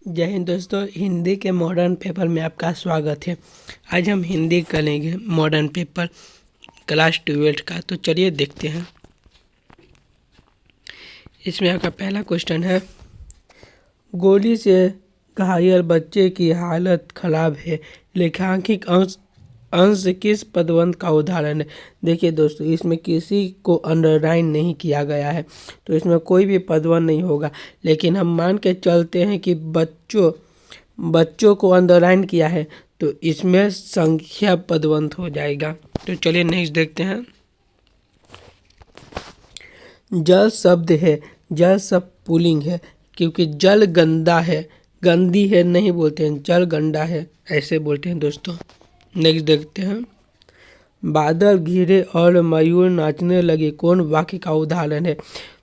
जय हिंद दोस्तों, हिंदी के मॉडर्न पेपर में आपका स्वागत है। आज हम हिंदी करेंगे मॉडर्न पेपर क्लास 12 का। तो चलिए देखते हैं। इसमें आपका पहला क्वेश्चन है, गोली से घायल बच्चे की हालत खराब है, लेखांकित अंश अंश किस पदवंत का उदाहरण है। देखिए दोस्तों, इसमें किसी को अंडरलाइन नहीं किया गया है, तो इसमें कोई भी पदवंत नहीं होगा। लेकिन हम मान के चलते हैं कि बच्चों को अंडरलाइन किया है, तो इसमें संख्या पदवंत हो जाएगा। तो चलिए नेक्स्ट देखते हैं। जल शब्द है, जल शब्द पुल्लिंग है, क्योंकि जल गंदा है, गंदी है नहीं बोलते हैं, जल गंदा है ऐसे बोलते हैं दोस्तों। नेक्स्ट देखते हैं। बादल घिरे और मयूर नाचने लगे, कौन वाक्य का उदाहरण है।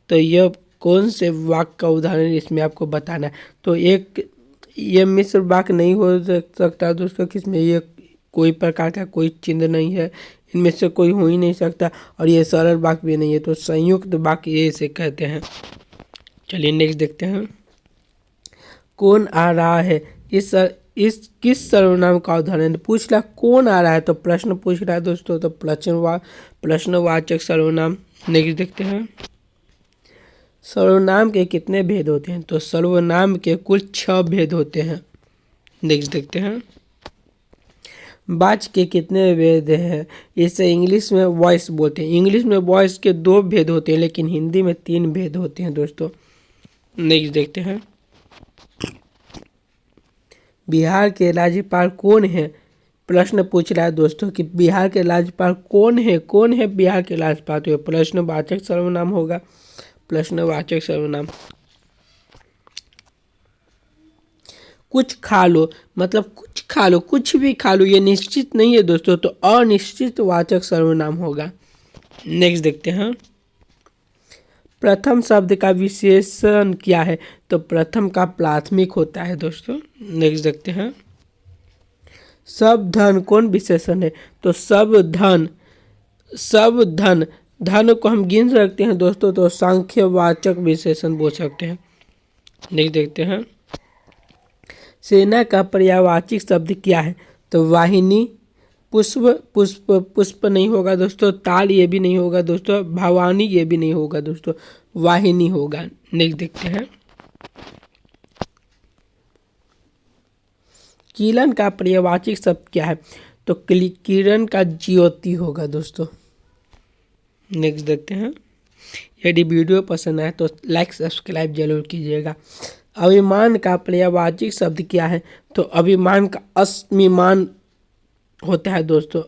तो यह कौन से वाक्य का उदाहरण इसमें आपको बताना है। तो ये मिश्र वाक्य नहीं हो सकता दोस्तों, किसमें ये कोई प्रकार का कोई चिन्ह नहीं है, इनमें से कोई हो ही नहीं सकता, और ये सरल वाक्य भी नहीं है, तो संयुक्त वाक्य ये इसे कहते हैं। चलिए नेक्स्ट देखते हैं। कौन आ रहा है, इस किस सर्वनाम का उदाहरण पूछ रहा, कौन आ रहा है, तो प्रश्न पूछ रहा है दोस्तों, तो प्रश्नवाचक सर्वनाम। नेक्स्ट देखते हैं। सर्वनाम के कितने भेद होते हैं, तो सर्वनाम के कुल 6 भेद होते हैं। नेक्स्ट देखते हैं। वाच्य के कितने भेद हैं, इसे इंग्लिश में वॉइस बोलते हैं। इंग्लिश में वॉइस के 2 भेद होते हैं, लेकिन हिंदी में 3 भेद होते हैं दोस्तों। नेक्स्ट देखते हैं। बिहार के राज्यपाल कौन है, प्रश्न पूछ रहा है दोस्तों कि बिहार के राज्यपाल कौन है बिहार के राज्यपाल। तो प्रश्नवाचक सर्वनाम होगा, प्रश्नवाचक सर्वनाम। कुछ खा लो, मतलब कुछ खा लो, कुछ भी खा लो, ये निश्चित नहीं है दोस्तों, तो अनिश्चित वाचक सर्वनाम होगा। नेक्स्ट देखते हैं। प्रथम शब्द का विशेषण क्या है, तो प्रथम का प्राथमिक होता है दोस्तों। नेक्स्ट देखते हैं। सब धन कौन विशेषण है, तो सब धन धन को हम गिन सकते हैं दोस्तों, तो सांख्यवाचक विशेषण बोल सकते हैं। नेक्स्ट देखते हैं। सेना का पर्यायवाची शब्द क्या है, तो वाहिनी। पुष्प नहीं होगा दोस्तों, ताल ये भी नहीं होगा दोस्तों, भवानी ये भी नहीं होगा दोस्तों, वाहिनी होगा। नेक्स्ट देखते हैं। किरण का पर्यायवाची शब्द क्या है, तो किरण का ज्योति होगा दोस्तों। नेक्स्ट देखते हैं। यदि वीडियो पसंद आए तो लाइक सब्सक्राइब जरूर कीजिएगा। अभिमान का पर्यायवाची शब्द क्या है, तो अभिमान का अस्मिमान होता है दोस्तों,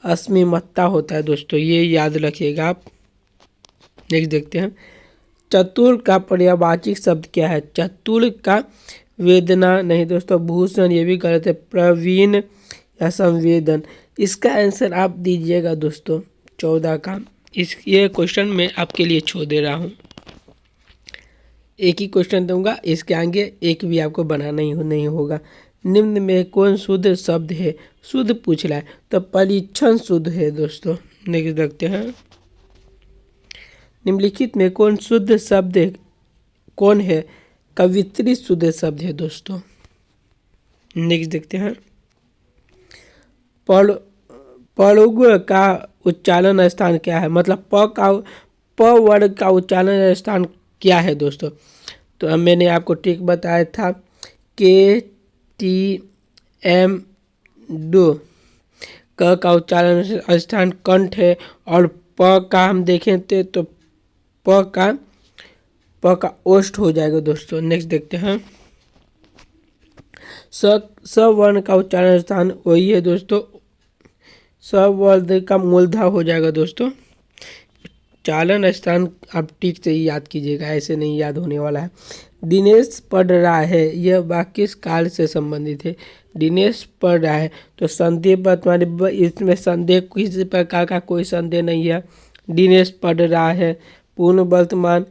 अस्मिमत्ता होता है दोस्तों, ये याद रखिएगा आप। नेक्स्ट देखते हैं। चतुर का पर्यायवाची शब्द क्या है, चतुर का वेदना नहीं दोस्तों, भूषण ये भी गलत है, प्रवीण या संवेदन। इसका आंसर आप दीजिएगा दोस्तों 14 का। ये क्वेश्चन मैं आपके लिए छोड़ दे रहा हूँ, एक ही क्वेश्चन दूंगा, इसके आगे एक भी आपको बनाना ही नहीं होगा। निम्न में कौन शुद्ध शब्द है, शुद्ध पूछ रहा है, तो परीक्षण शुद्ध है दोस्तों। नेक्स्ट देखते हैं। निम्नलिखित में कौन शुद्ध शब्द है, कौन है, कवित्री शुद्ध शब्द है दोस्तों। नेक्स्ट देखते हैं। पड़ुग का उच्चारण स्थान क्या है, मतलब प वर्ग का उच्चारण स्थान क्या है दोस्तों। तो अब मैंने आपको ट्रिक बताया था, KTM डो, क का उच्चारण स्थान कंठ है, और प का हम देखें तो प का ओष्ठ हो जाएगा दोस्तों। नेक्स्ट देखते हैं। स वर्ण का उच्चारण स्थान वही है दोस्तों, स वर्ण का मूलधा हो जाएगा दोस्तों। चालन स्थान आप ठीक से ही याद कीजिएगा, ऐसे नहीं याद होने वाला है। दिनेश पढ़ रहा है, यह वाक्य किस काल से संबंधित है, दिनेश पढ़ रहा है, तो संदेह वर्तमान, इसमें संदेह किसी प्रकार का कोई संदेह नहीं है। दिनेश पढ़ रहा है, पूर्ण वर्तमान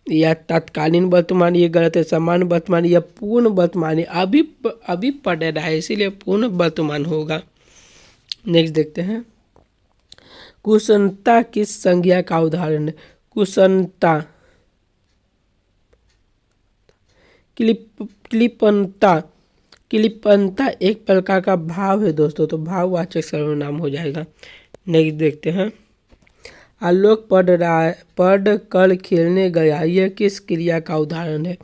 या तत्कालीन वर्तमान ये गलत है, सामान्य वर्तमान या पूर्ण वर्तमान, अभी पढ़ रहा है, इसीलिए पूर्ण वर्तमान होगा। नेक्स्ट देखते हैं। कुशलता किस संज्ञा का उदाहरण है, कुशलता कृपणता, कृपणता एक प्रकार का भाव है दोस्तों, तो भाववाचक सर्वनाम हो जाएगा। नेक्स्ट देखते हैं। आलोक पढ़ कर खेलने गया, यह किस क्रिया का उदाहरण है?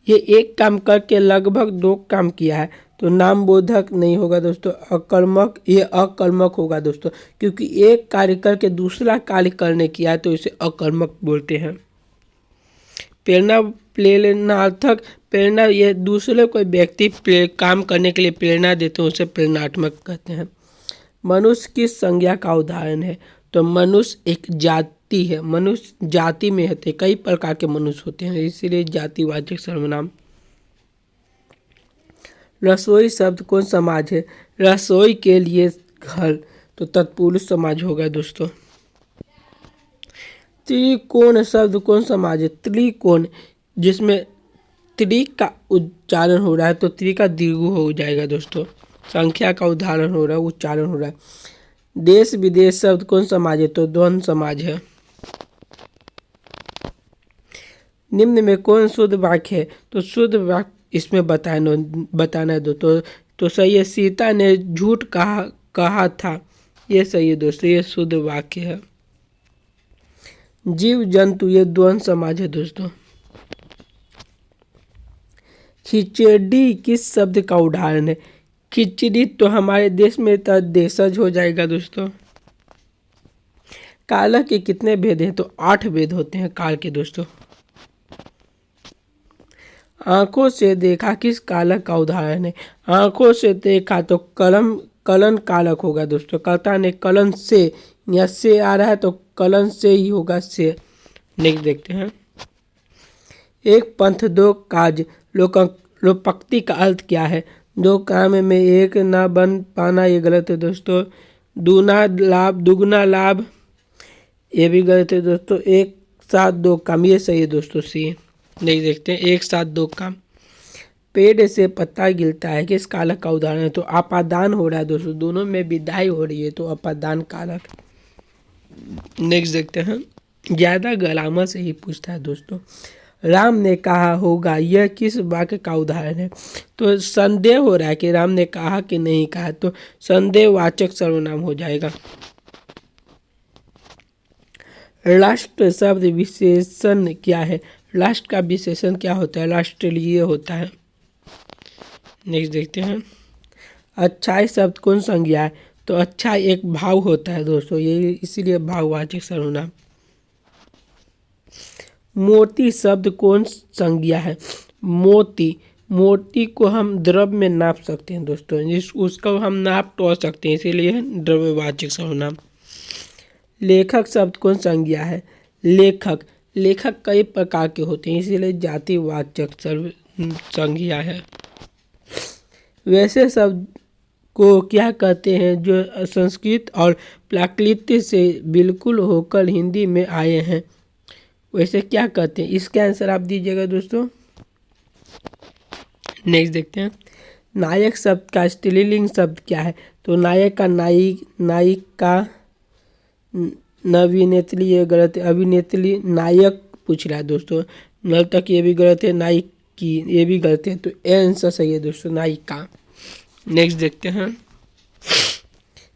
ये एक काम करके लगभग दो काम किया है, तो नाम बोधक नहीं होगा दोस्तों, अकर्मक, ये अकर्मक होगा दोस्तों, क्योंकि एक कार्य करके दूसरा कार्य करने किया है तो इसे अकर्मक बोलते हैं। प्रेरणा, प्रेरणार्थक, प्रेरणा ये दूसरे कोई व्यक्ति काम करने के लिए प्रेरणा देते हैं, उसे प्रेरणात्मक कहते हैं। मनुष्य किस संज्ञा का उदाहरण है? तो मनुष्य एक जाति है, मनुष्य जाति में होते, कई प्रकार के मनुष्य होते हैं, इसीलिए जातिवाचक सर्वनाम। रसोई शब्द कौन समाज है? रसोई के लिए घर, तो तत्पुरुष समाज होगा दोस्तों। त्रिकोण शब्द कौन समाज है? त्रिकोण, जिसमें त्रि का उच्चारण हो रहा है तो त्रि का दीर्घ हो जाएगा दोस्तों। संख्या का उदाहरण हो रहा है, उच्चारण हो रहा है। देश विदेश शब्द कौन समाज है? तो द्वंद्व समाज है। निम्न में कौन शुद्ध वाक्य है? तो शुद्ध वाक्य इसमें बताना है दोस्तों, तो सही है, सीता ने झूठ कहा था, ये सही है दोस्तों, ये शुद्ध वाक्य है। जीव जंतु ये द्वंद्व समाज है दोस्तों। खिचड़ी किस शब्द का उदाहरण है? खिचड़ी तो हमारे देश में देशज हो जाएगा दोस्तों। काल के कितने भेद हैं? तो 8 भेद होते हैं काल के दोस्तों। आंखों से देखा किस कारक का उदाहरण है? आंखों से देखा तो कलन कारक होगा दोस्तों। कर्ता ने कलन से, या से आ रहा है तो कलन से ही होगा, से। नेक्स्ट देखते हैं। एक पंथ दो काज, लोकोक्ति का अर्थ क्या है? दो काम में एक ना बन पाना, ये गलत है दोस्तों। दुगना लाभ, ये भी गलत है दोस्तों। एक साथ दो काम, ये सही है दोस्तों, सी। नहीं देखते हैं। एक साथ दो काम। पेड़ से पत्ता गिरता है किस कारक का उदाहरण है? तो अपादान हो रहा है दोस्तों, दोनों में विदाई हो रही है तो अपादान कारक। नेक्स्ट देखते हैं। ज्यादा ग्रामर से ही पूछता है दोस्तों। राम ने कहा होगा, यह किस वाक्य का उदाहरण है? तो संदेह हो रहा है कि राम ने कहा कि नहीं कहा, तो संदेहवाचक सर्वनाम हो जाएगा। राष्ट्र शब्द विशेषण क्या है? राष्ट्र का विशेषण क्या होता है? राष्ट्रीय होता है। नेक्स्ट देखते हैं। अच्छाई शब्द कौन संज्ञा है? तो अच्छा एक भाव होता है दोस्तों, ये इसीलिए भाववाचक सर्वनाम। मोती शब्द कौन संज्ञा है? मोती, मोती को हम द्रव्य में नाप सकते हैं दोस्तों, उसको हम नाप तोल सकते हैं, इसीलिए द्रव्यवाचक सर्वनाम। लेखक शब्द कौन संज्ञा है? लेखक, लेखक कई प्रकार के होते हैं, इसीलिए जातिवाचक संज्ञा है। वैसे शब्द को क्या कहते हैं जो संस्कृत और प्राकृत से बिल्कुल होकर हिंदी में आए हैं, वैसे क्या कहते हैं? इसका आंसर आप दीजिएगा दोस्तों। नेक्स्ट देखते हैं। नायक शब्द का स्त्रीलिंग शब्द क्या है? तो नायक का नायिका, अभिनेत्री, ये गलत है। अभिनेत्री, नायक पूछ रहा है दोस्तों। नर्तक, ये भी गलत है। नायक की, ये भी गलत है, तो आंसर सही है दोस्तों, नायिका। नेक्स्ट देखते हैं।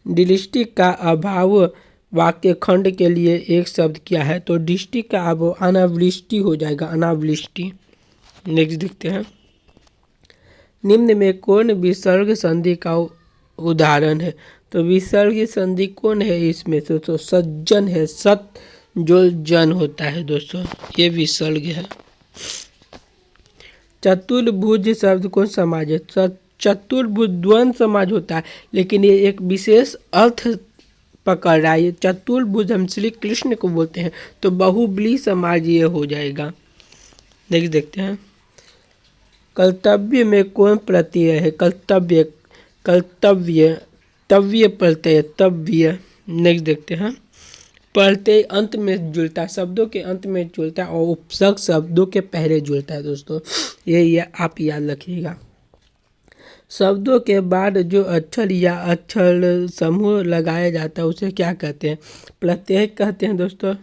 दृष्टि का अभाव वाक्य खंड के लिए एक शब्द क्या है? तो दृष्टि का अभाव अनावृष्टि हो जाएगा, अनावृष्टि। नेक्स्ट देखते हैं। निम्न में कौन विसर्ग संधि का उदाहरण है? तो विसर्ग संधि कौन है इसमें से? तो सज्जन है, सत जो जन होता है दोस्तों, ये विसर्ग है। चतुर्भुज शब्द कौन समाज है? चतुर्भुज द्वंद्व समाज होता है, लेकिन ये एक विशेष अर्थ पकड़ रहा है। चतुर्भुज हम श्री कृष्ण को बोलते हैं, तो बहुबली समाज ये हो जाएगा। नेक्स्ट देखते हैं। कर्तव्य में कौन प्रत्यय है? कर्तव्य, कर्तव्य, तव्य प्रत्यय, तव्य। नेक्स्ट देखते हैं। प्रत्यय अंत में जुड़ता है, शब्दों के अंत में जुड़ता है, और उपसर्ग शब्दों के पहले जुड़ता है दोस्तों, ये आप याद रखिएगा। शब्दों के बाद जो अक्षर या अक्षर समूह लगाया जाता है उसे क्या कहते हैं? प्रत्यय कहते हैं दोस्तों।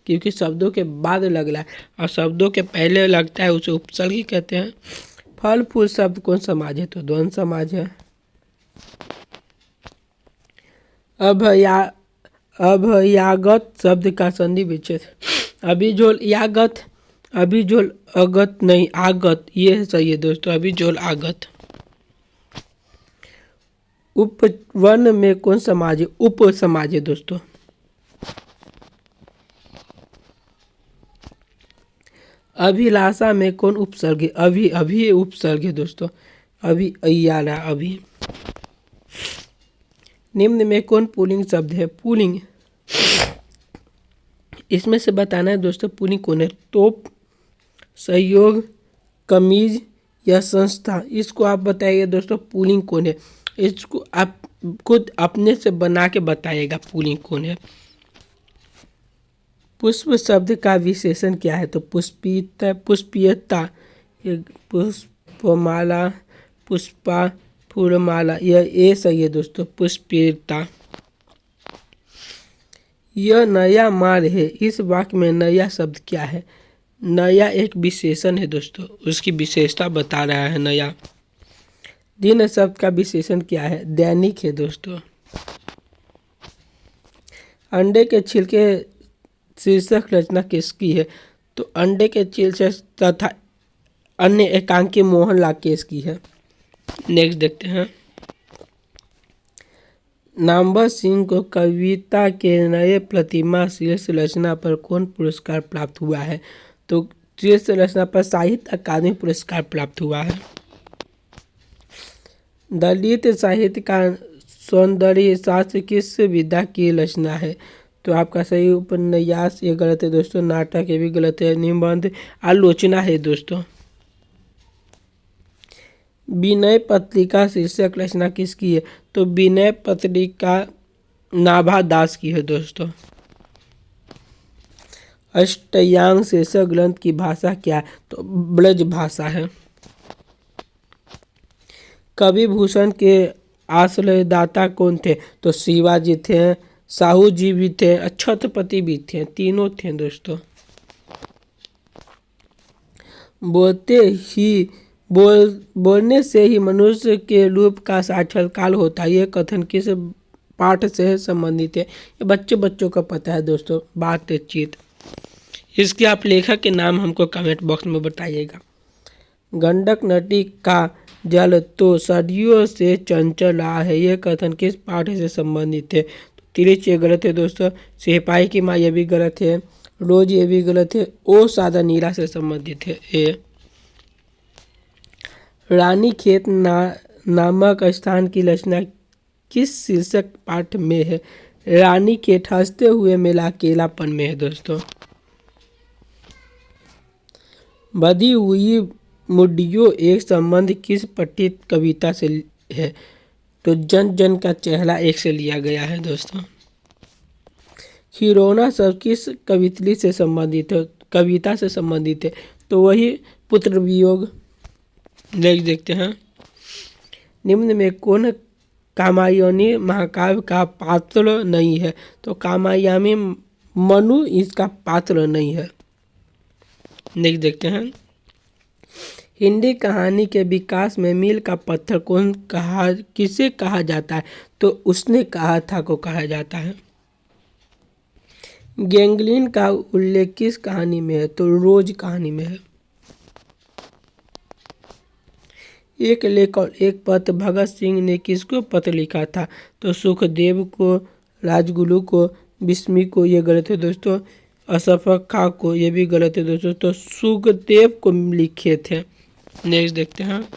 क्योंकि शब्दों के बाद लग रहा है और शब्दों के पहले लगता है उसे उपसर्ग ही कहते हैं। फल फूल शब्द कौन समाज है? तो द्वंद्व समाज है। अभयागत शब्द का संधि विच्छेद। अभिझोल यागत, अभिझोल अगत नहीं आगत, ये है सही है दोस्तों, अभिझोल आगत। उपवन में कौन समाज है? उप समाज है दोस्तों। अभिलाषा में कौन उपसर्ग है? अभी उपसर्ग है दोस्तों, अभी अय्याला अभी। निम्न में कौन पुल्लिंग शब्द है? पुल्लिंग, इसमें से बताना है दोस्तों पुल्लिंग कौन है। तोप, सहयोग, कमीज या संस्था, इसको आप बताइए दोस्तों पुल्लिंग कौन है। इसको आप खुद अपने से बना के बताइएगा पुल्लिंग कौन है। पुष्प शब्द का विशेषण क्या है? तो पुष्पिता, पुष्पीयता, पुष्पमाला, पुष्पा, फूलमाला, यह सही है दोस्तों, पुष्पीयता। यह नया माल है, इस वाक्य में नया शब्द क्या है? नया एक विशेषण है दोस्तों, उसकी विशेषता बता रहा है नया। दिन शब्द का विशेषण क्या है? दैनिक है दोस्तों। अंडे के छिलके शीर्षक रचना किसकी है? तो अंडे के छिलके तथा अन्य एकांकी मोहनलाल केस की है। नेक्स्ट देखते हैं। नामवर सिंह को कविता के नए प्रतिमा शीर्ष रचना पर कौन पुरस्कार प्राप्त हुआ है? तो शीर्ष रचना पर साहित्य अकादमी पुरस्कार प्राप्त हुआ है। दलित साहित्य का सौंदर्य शास्त्र किस विधा की रचना है? तो आपका सही उपन्यास ये गलत है दोस्तों, नाटक ये भी गलत है, निबंध आलोचना है दोस्तों। विनय पत्रिका शीर्षक रचना किसकी है? तो विनय पत्रिका नाभा दास की है दोस्तों। अष्टयाम शीर्षक ग्रंथ की भाषा क्या है? तो ब्रज भाषा है। कवि भूषण के आश्रयदाता कौन थे? तो शिवाजी थे, साहू जी भी थे, छत्रपति भी थे, तीनों थे दोस्तों। बोलने से ही मनुष्य के रूप का साक्षात्कार होता है, यह कथन किस पाठ से संबंधित है? ये बच्चों को पता है दोस्तों, बातचीत। इसके आप लेखक के नाम हमको कमेंट बॉक्स में बताइएगा। गंडक नदी का जल तो सदियों से चंचल रहा है, यह कथन किस पाठ से संबंधित है? तो तिरछ ये गलत है दोस्तों। सिपाही की माँ ये भी गलत है। रोज ये भी गलत है। ओ सादा नीला से संबंधित है ये। रानी खेत नामक स्थान की रचना किस शीर्षक पाठ में है? रानी खेत हंसते हुए मेला अकेलापन में है दोस्तों। बधी हुई मुड्डियों एक संबंध किस पठित कविता से है? तो जन जन का चेहरा एक से लिया गया है दोस्तों। खिलौना शब्द किस कवितली से संबंधित है? कविता से संबंधित है, तो वही पुत्र वियोग। देखते हैं। निम्न में कौन कामायनी महाकाव्य का पात्र नहीं है? तो कामायनी मनु इसका पात्र नहीं है। नेक्स्ट देखते हैं। हिंदी कहानी के विकास में मील का पत्थर किसे कहा जाता है? तो उसने कहा था को कहा जाता है। गैंगलिन का उल्लेख किस कहानी में है? तो रोज कहानी में है। एक लेख और एक पत्र भगत सिंह ने किसको पत्र लिखा था? तो सुखदेव को, राजगुरु को, बिस्मी को, ये गलत है दोस्तों। अशफाक खां को, ये भी गलत है दोस्तों। तो सुखदेव को लिखे थे। नेक्स्ट देखते हैं।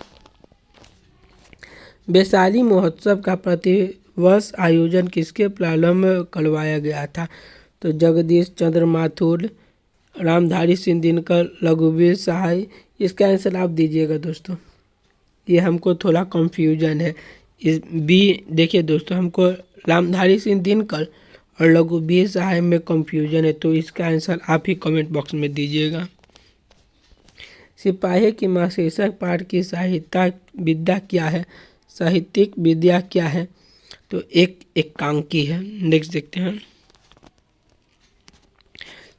वैशाली महोत्सव का प्रतिवर्ष आयोजन किसके प्रारंभ करवाया गया था? तो जगदीश चंद्र माथुर, रामधारी सिंह दिनकर, रघुवीर सहाय। इसका आंसर आप दीजिएगा दोस्तों, ये हमको थोड़ा कंफ्यूजन है। इस बी देखिए दोस्तों, हमको रामधारी सिंह दिनकर और रघुवीर सहाय में कंफ्यूजन है, तो इसका आंसर आप ही कमेंट बॉक्स में दीजिएगा। सिपाही की माँ शीर्षक पाठ की साहित्यिक विद्या क्या है? साहित्यिक विद्या क्या है? तो एक एकांकी है। नेक्स्ट देखते हैं।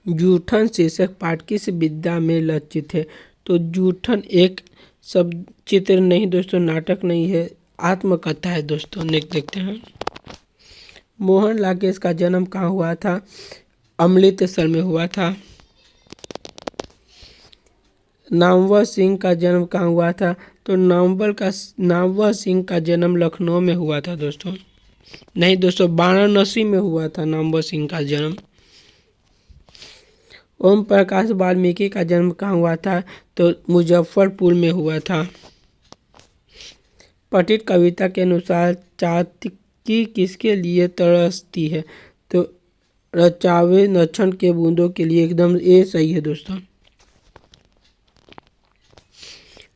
जूठन शीर्षक पाठ किस विद्या में लक्षित है? तो जूठन एक सब चित्र नहीं दोस्तों, नाटक नहीं है, आत्मकथा है दोस्तों। नेक्स्ट देखते हैं। मोहन लाकेश का जन्म कहाँ हुआ था? अमृतसर में हुआ था। नामवर सिंह का जन्म कहाँ हुआ था? तो नामवर सिंह का जन्म लखनऊ में हुआ था दोस्तों। नहीं दोस्तों, वाराणसी में हुआ था नामवर सिंह का जन्म। ओम प्रकाश वाल्मीकि का जन्म कहाँ हुआ था? तो मुजफ्फरपुर में हुआ था। पठित कविता के अनुसार चातकी किसके लिए तरसती है? तो रचावे नक्षण के बूंदों के लिए, एकदम ए सही है दोस्तों।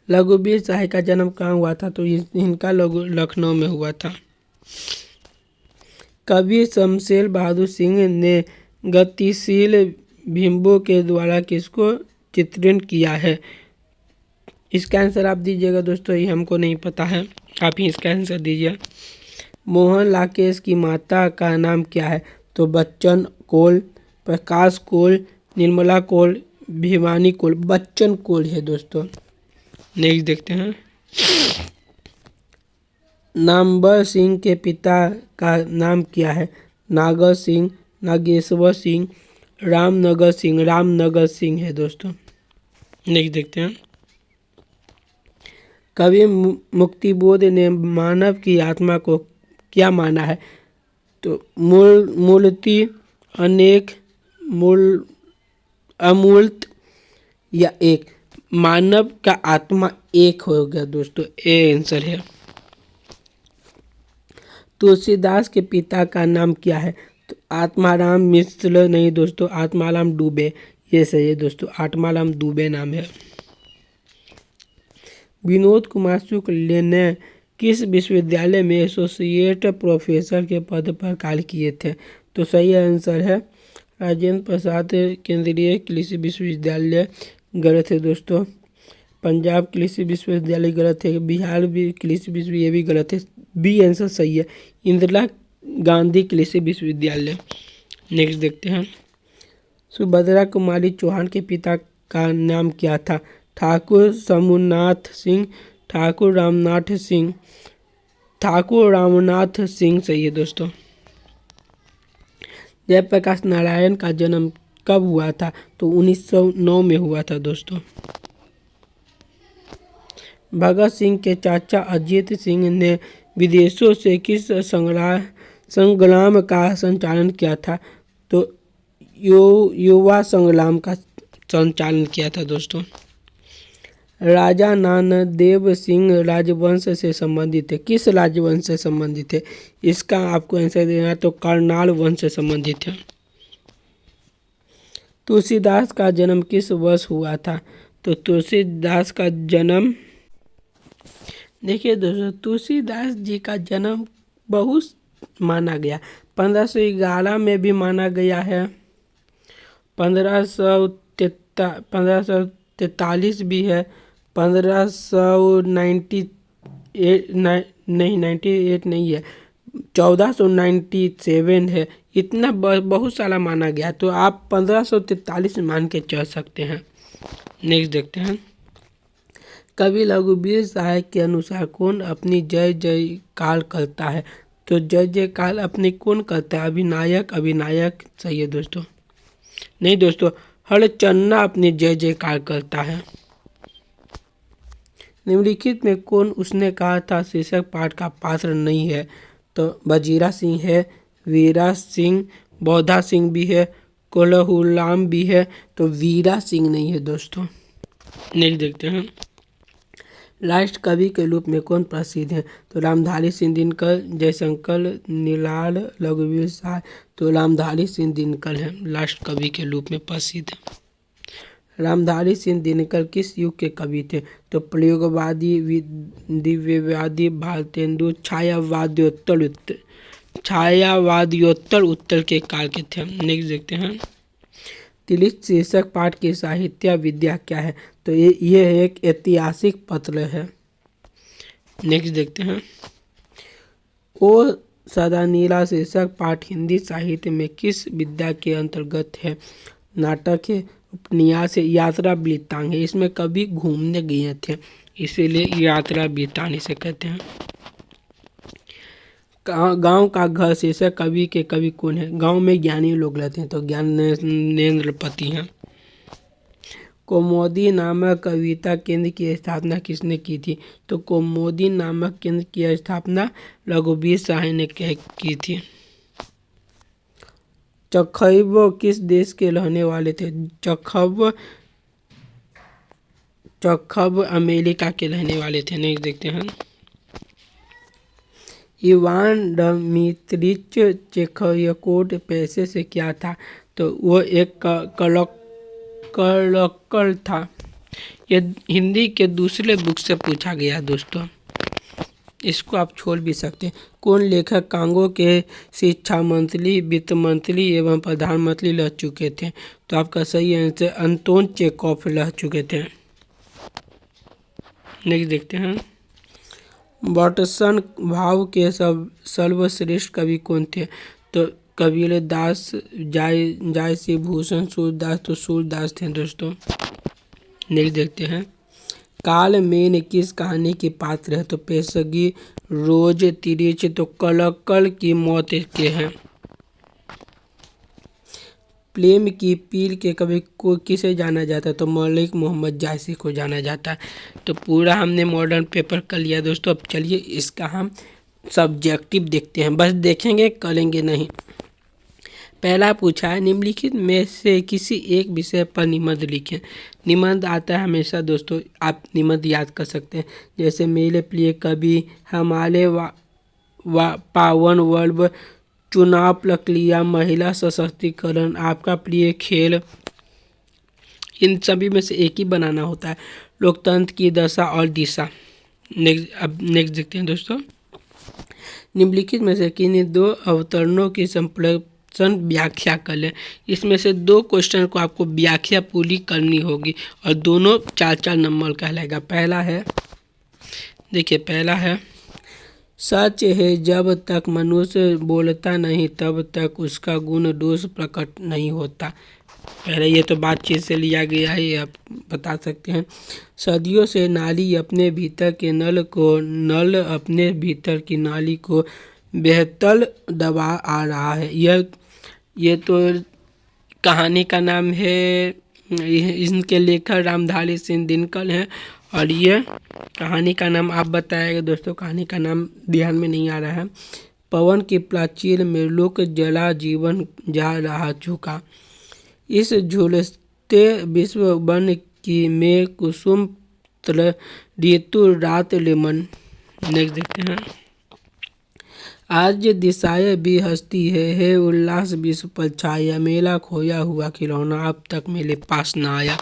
लघुवीर शाह का जन्म कहाँ हुआ था? तो इनका लखनऊ में हुआ था। कवि शमशेर बहादुर सिंह ने गतिशील बिंबों के द्वारा किसको चित्रण किया है? इसका आंसर आप दीजिएगा दोस्तों, ये हमको नहीं पता है, आप ही इसका आंसर दीजिए। मोहन लाकेश की माता का नाम क्या है? तो बच्चन कौल, प्रकाश कौल, निर्मला कौल, भिवानी कौल। बच्चन कौल है दोस्तों। नेक्स्ट देखते हैं। नामवर सिंह के पिता का नाम क्या है? नागर सिंह, नागेश्वर सिंह, रामनगर सिंह। रामनगर सिंह है दोस्तों। नेक्स्ट देखते हैं। कवि मुक्तिबोध ने मानव की आत्मा को क्या माना है? तो मूर्ति, अनेक, मूल, अमूर्त या एक। मानव का आत्मा एक हो गया दोस्तों, ए आंसर है। तुलसीदास के पिता का नाम क्या है? तो आत्माराम मिश्र। नहीं दोस्तों, आत्माराम दुबे, ये सही है दोस्तों, आत्माराम दुबे नाम है। विनोद कुमार शुक्ल ने किस विश्वविद्यालय में एसोसिएट प्रोफेसर के पद पर कार्य किए थे? तो सही आंसर है राजेंद्र प्रसाद केंद्रीय कृषि विश्वविद्यालय गलत है दोस्तों। पंजाब कृषि विश्वविद्यालय गलत है। बिहार भी कृषि विश्व, ये भी गलत है। बी आंसर सही है, इंदिरा गांधी कृषि विश्वविद्यालय। नेक्स्ट देखते हैं। सुभद्रा कुमारी चौहान के पिता का नाम क्या था? ठाकुर शंभुनाथ सिंह, ठाकुर रामनाथ सिंह। ठाकुर रामनाथ सिंह सही है दोस्तों। जयप्रकाश नारायण का जन्म कब हुआ था? तो 1909 में हुआ था दोस्तों। भगत सिंह के चाचा अजीत सिंह ने विदेशों से किस संग्राम का संचालन किया था? तो युवा संग्राम का संचालन किया था दोस्तों। राजा नानदेव सिंह राजवंश से संबंधित है। किस राजवंश से संबंधित है? इसका आपको आंसर देना है, तो कर्नाल वंश से संबंधित है। तुलसीदास का जन्म किस वर्ष हुआ था? तो तुलसीदास का जन्म, देखिए दोस्तों, तुलसीदास जी का जन्म बहुत माना गया। 1511 में भी माना गया है, 1543 भी है, 1598 नहीं, 98 नहीं है, 1497 है। इतना बहुत सारा माना गया, तो आप 1543 मान के चल सकते हैं। नेक्स्ट देखते हैं। कवि लघुवीर शाह के अनुसार कौन अपनी जय जयकार करता है? तो जय जयकार अपनी कौन करता है? अभिनायक सही है दोस्तों। नहीं दोस्तों, हरचन्ना अपनी जय जयकार करता है। निम्नलिखित में कौन उसने कहा था शीर्षक पाठ का पात्र नहीं है? तो वजीरा सिंह है, वीरा सिंह, बौद्धा सिंह भी है, कोलहुलाम भी है, तो वीरा सिंह नहीं है दोस्तों। नेक्स्ट देखते हैं। राष्ट्र कवि के रूप में कौन प्रसिद्ध है? तो रामधारी सिंह दिनकर, जयशंकर नीलाल, लघुवीर शाह। तो रामधारी सिंह दिनकर है राष्ट्र कवि के रूप में प्रसिद्ध। रामधारी सिंह दिनकर किस युग के कवि थे? तो प्रयोगवादी, दिव्यवादी, भारतेंदु, छायावादियोत्तर उत्तर के काल के थे। नेक्स्ट देखते हैं। तिलिस्मी शीर्षक पाठ की साहित्य विद्या क्या है? तो ये एक ऐतिहासिक पत्र है। नेक्स्ट देखते हैं। ओ सदा नीला शीर्षक पाठ हिंदी साहित्य में किस विद्या के अंतर्गत है? नाटक है, उपन्यास है, यात्रा वृत्तांत है। इसमें कभी घूमने गए थे, इसीलिए यात्रा वृत्तांत इसे कहते हैं। गांव का घर शीर्षक कवि के कवि कौन है? गांव में ज्ञानी लोग रहते हैं, तो ज्ञानेंद्र पति हैं। कौमुदी नामक कविता केंद्र की स्थापना किसने की थी? तो कौमुदी नामक केंद्र की स्थापना रघुवीर शाह ने की थी। चखव किस देश के रहने वाले थे? चखव अमेरिका के रहने वाले थे। नेक्स्ट देखते हैं। इवान डमित्रिच चेखोव पेशे से क्या था? तो वो एक कलक्कर था। ये हिंदी के दूसरे बुक से पूछा गया दोस्तों, इसको आप छोड़ भी सकते हैं। कौन लेखक कांगो के शिक्षा मंत्री, वित्त मंत्री एवं प्रधानमंत्री रह चुके थे? तो आपका सही आंसर अंतोन चेखोव रह चुके थे। नेक्स्ट देखते हैं। वाटसन भाव के सर्वश्रेष्ठ कवि कौन थे? तो कबीरदास, जायसी भूषण, सूरदास, तो सूरदास थे दोस्तों। नेक्स्ट देखते हैं। कालमेन किस कहानी के पात्र है? तो पेशगी, रोज, तिरिच, तो कलकल की मौत के हैं। प्रेम की पीर के कवि को किसे जाना जाता है? तो मलिक मोहम्मद जायसी को जाना जाता है। तो पूरा हमने मॉडर्न पेपर कर लिया दोस्तों। अब चलिए इसका हम सब्जेक्टिव देखते हैं, बस देखेंगे करेंगे नहीं। पहला पूछा है, निम्नलिखित में से किसी एक विषय पर निबंध लिखें। निबंध आता है हमेशा दोस्तों, आप निबंध याद कर सकते हैं, जैसे मेरे प्रिय कवि, हमारे पावन वर्ब, चुनाव प्रक्रिया, महिला सशक्तिकरण, आपका प्रिय खेल, इन सभी में से एक ही बनाना होता है। लोकतंत्र की दशा और दिशा। नेक्स्ट देखते हैं दोस्तों। निम्नलिखित में से किन्हीं दो अवतरणों की संप्रेषण व्याख्या कर लें। इसमें से दो क्वेश्चन को आपको व्याख्या पूरी करनी होगी और दोनों 4-4 नंबर कहलाएगा। पहला है, देखिए पहला है, सच है जब तक मनुष्य बोलता नहीं तब तक उसका गुण दोष प्रकट नहीं होता। पहले ये तो बातचीत से लिया गया है, ये आप बता सकते हैं। सदियों से नाली अपने भीतर के नल अपने भीतर की नाली को बेहतर दबा आ रहा है। ये तो कहानी का नाम है, इनके लेखक रामधारी सिंह दिनकर हैं। और ये कहानी का नाम आप बताएंगे दोस्तों, कहानी का नाम ध्यान में नहीं आ रहा है। पवन की प्राचीर में लोक जला जीवन जा रहा झुका, इस झुलसते विश्व वन की में कुसुम ऋतु रात लेमन। नेक्स्ट देखते हैं। आज दिशाएं भी हंसती है उल्लास विश्व पर छाया, मेला खोया हुआ खिलौना अब तक मेरे पास ना आया।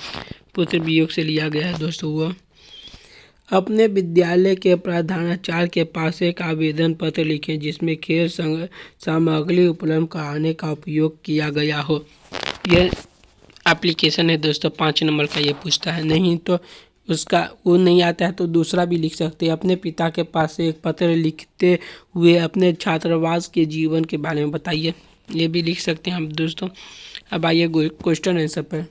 पुत्र वियोग से लिया गया है दोस्तों। वो अपने विद्यालय के प्रधानाचार्य के पास एक आवेदन पत्र लिखें जिसमें खेल सामग्री उपलब्ध कराने का उपयोग किया गया हो। यह एप्लीकेशन है दोस्तों, 5 नंबर का ये पूछता है। नहीं तो उसका वो नहीं आता है तो दूसरा भी लिख सकते हैं। अपने पिता के पास एक पत्र लिखते हुए अपने छात्रावास के जीवन के बारे में बताइए, ये भी लिख सकते हैं हम दोस्तों। अब आइए क्वेश्चन आंसर पर।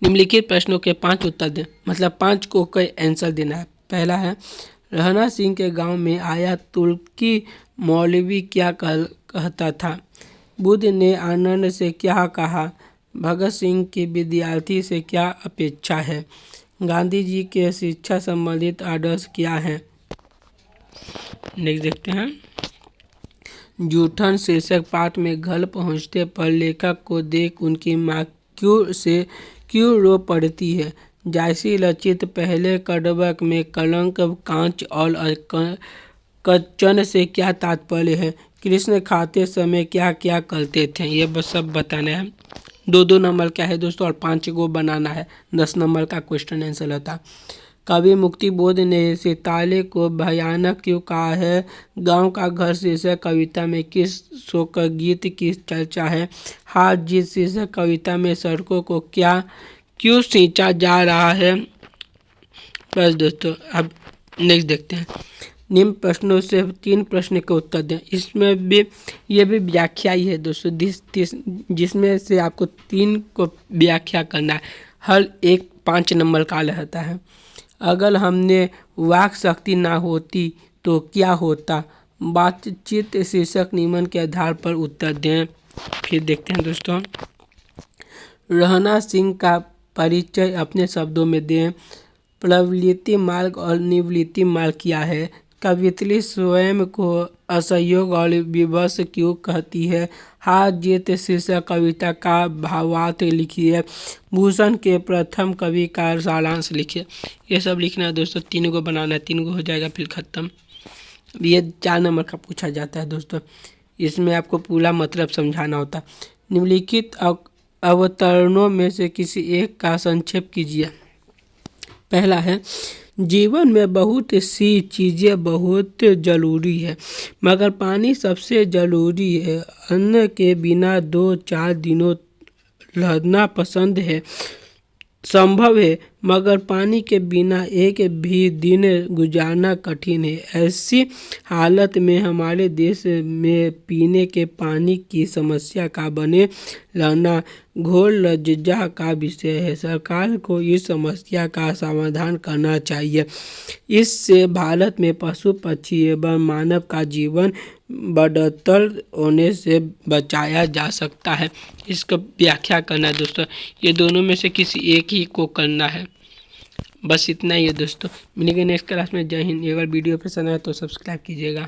निम्नलिखित प्रश्नों के 5 उत्तर दें, मतलब 5 को कोई आंसर देना है। पहला है, रहना सिंह के गांव में आया तुर्की मौलवी क्या कहता था? बुद्ध ने आनंद से क्या कहा? भगत सिंह की विद्यार्थी से क्या अपेक्षा है? गांधी जी के शिक्षा संबंधित आदर्श क्या हैं? नेक्स्ट देखते हैं। जूठन शीर्षक पाठ में घर पहुंचते पर लेखक को देख उनकी माँ क्यों रो पड़ती है? जायसी रचित पहले कड़वक में कलंक, कांच और कच्चन से क्या तात्पर्य है? कृष्ण खाते समय क्या क्या करते थे? ये बस सब बताना है। 2-2 नंबर का है दोस्तों और 5 को बनाना है। 10 नंबर का क्वेश्चन आंसर होता। कवि मुक्ति बोध ने सितारे को भयानक क्यों कहा है? गांव का घर शीर्षक कविता में किस शोक गीत की चर्चा है? हार जीत शीर्षक कविता में सड़कों को क्यों सींचा जा रहा है? बस दोस्तों अब नेक्स्ट देखते हैं। निम्न प्रश्नों से 3 प्रश्न के उत्तर दें। इसमें भी ये भी व्याख्या ही है दोस्तों, जिसमें से आपको 3 को व्याख्या करना है। हर एक 5 नंबर का रहता है। अगर हमने वाक शक्ति ना होती तो क्या होता? बातचीत शीर्षक निम्न के आधार पर उत्तर दें। फिर देखते हैं दोस्तों, रहना सिंह का परिचय अपने शब्दों में दें। प्रवृत्ति मार्ग और निवृत्ति मार्ग क्या है? कवित्री स्वयं को असहयोग और विवश क्यों कहती है? हार जीत शीर्षक कविता का भावार्थ लिखिए। भूषण के प्रथम कवि का सारांश लिखिए। ये सब लिखना है दोस्तों, 3 को बनाना है, 3 को हो जाएगा फिर ख़त्म। ये 4 नंबर का पूछा जाता है दोस्तों, इसमें आपको पूरा मतलब समझाना होता है। निम्नलिखित अवतरणों में से किसी एक का संक्षेप कीजिए। पहला है, जीवन में बहुत सी चीज़ें बहुत ज़रूरी है मगर पानी सबसे ज़रूरी है। अन्न के बिना 2-4 दिनों रहना पसंद है, संभव है, मगर पानी के बिना एक भी दिन गुजारना कठिन है। ऐसी हालत में हमारे देश में पीने के पानी की समस्या का बने रहना घोर लज्जा का विषय है। सरकार को इस समस्या का समाधान करना चाहिए। इससे भारत में पशु पक्षी एवं मानव का जीवन बदतर होने से बचाया जा सकता है। इसका व्याख्या करना है दोस्तों, ये दोनों में से किसी एक ही को करना है। बस इतना ही है दोस्तों, मिलेंगे नेक्स्ट क्लास में। जय हिंद। अगर वीडियो पसंद आए तो सब्सक्राइब कीजिएगा।